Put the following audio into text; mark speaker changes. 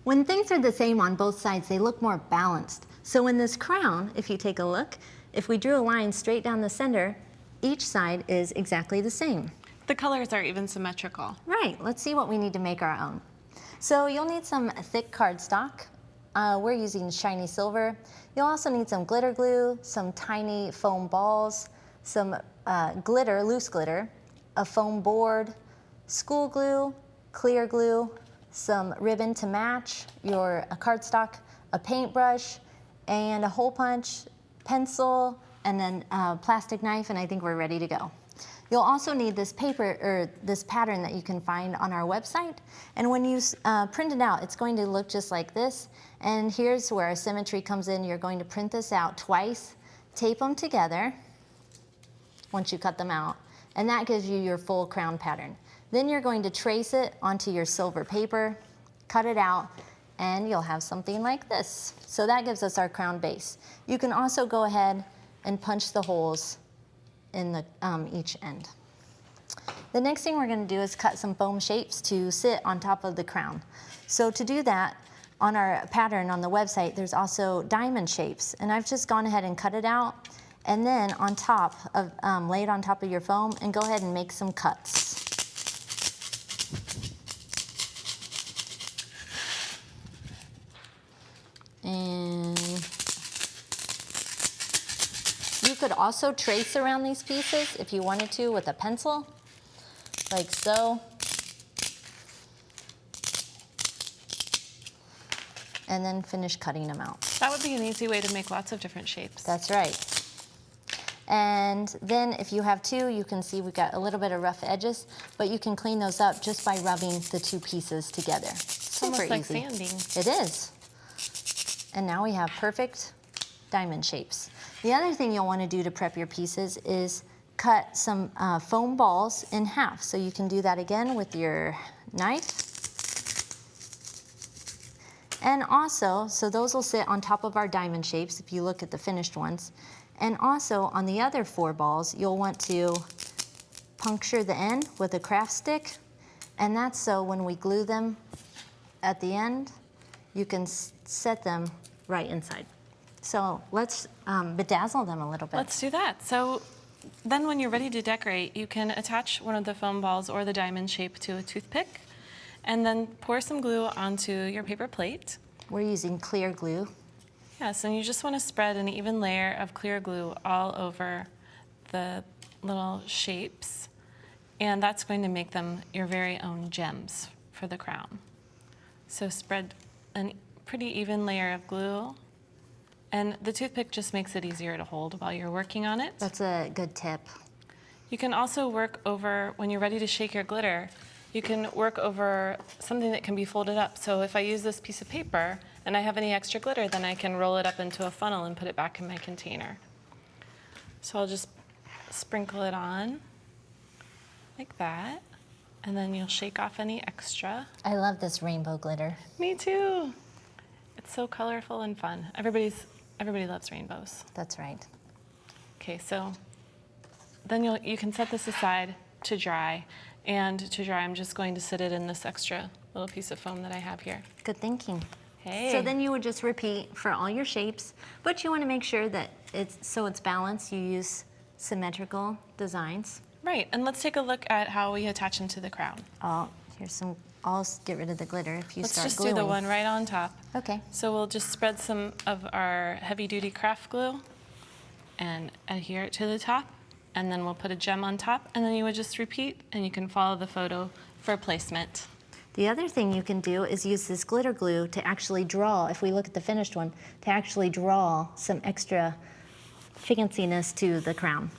Speaker 1: When things are the same on both sides, they look more balanced. So in this crown, if you take a look, if we drew a line straight down the center, each side is exactly the same.
Speaker 2: The colors are even symmetrical.
Speaker 1: Right, let's see what we need to make our own. So you'll need some thick cardstock. We're using shiny silver. You'll also need some glitter glue, some tiny foam balls, some glitter, loose glitter, a foam board, school glue, clear glue, some ribbon to match your cardstock, a paintbrush, and a hole punch, pencil, and then a plastic knife, and I think we're ready to go. You'll also need this paper, or this pattern that you can find on our website, and when you print it out, it's going to look just like this, and here's where our symmetry comes in. You're going to print this out twice, tape them together once you cut them out, and that gives you your full crown pattern. Then you're going to trace it onto your silver paper, cut it out, and you'll have something like this. So that gives us our crown base. You can also go ahead and punch the holes in the, each end. The next thing we're going to do is cut some foam shapes to sit on top of the crown. So to do that, on our pattern on the website, there's also diamond shapes, and I've just gone ahead and cut it out, and then on top of, lay it on top of your foam and go ahead and make some cuts. And you could also trace around these pieces if you wanted to with a pencil, like so. And then finish cutting them out.
Speaker 2: That would be an easy way to make lots of different shapes.
Speaker 1: That's right. And then if you have two, you can see we've got a little bit of rough edges, but you can clean those up just by rubbing the two pieces together. Super
Speaker 2: almost like
Speaker 1: easy.
Speaker 2: sanding.
Speaker 1: It is. And now we have perfect diamond shapes. The other thing you'll want to do to prep your pieces is cut some foam balls in half. So you can do that again with your knife. And also, so those will sit on top of our diamond shapes if you look at the finished ones. And also on the other 4 balls, you'll want to puncture the end with a craft stick. And that's so when we glue them at the end, you can set them right inside. So let's bedazzle them a little bit.
Speaker 2: Let's do that. So then when you're ready to decorate, you can attach one of the foam balls or the diamond shape to a toothpick, and then pour some glue onto your paper plate.
Speaker 1: We're using clear glue.
Speaker 2: Yes, and you just want to spread an even layer of clear glue all over the little shapes, and that's going to make them your very own gems for the crown. So spread a pretty even layer of glue, and the toothpick just makes it easier to hold while you're working on it.
Speaker 1: That's a good tip.
Speaker 2: You can also work over, when you're ready to shake your glitter, you can work over something that can be folded up. So if I use this piece of paper and I have any extra glitter, then I can roll it up into a funnel and put it back in my container. So I'll just sprinkle it on like that, and then you'll shake off any extra.
Speaker 1: I love this rainbow glitter.
Speaker 2: Me too. It's so colorful and fun. Everybody loves rainbows.
Speaker 1: That's right.
Speaker 2: Okay, so then you can set this aside to dry. And to dry, I'm just going to sit it in this extra little piece of foam that I have here.
Speaker 1: Good thinking.
Speaker 2: Hey.
Speaker 1: So then you would just repeat for all your shapes, but you want to make sure that it's balanced. You use symmetrical designs.
Speaker 2: Right, and let's take a look at how we attach them to the crown.
Speaker 1: Oh, here's some, I'll get rid of the glitter if you
Speaker 2: Let's
Speaker 1: start
Speaker 2: just
Speaker 1: gluing.
Speaker 2: do the one right on top.
Speaker 1: Okay.
Speaker 2: So we'll just spread some of our heavy-duty craft glue and adhere it to the top, and then we'll put a gem on top, and then you would just repeat, and you can follow the photo for placement.
Speaker 1: The other thing you can do is use this glitter glue to actually draw, if we look at the finished one, to actually draw some extra fanciness to the crown.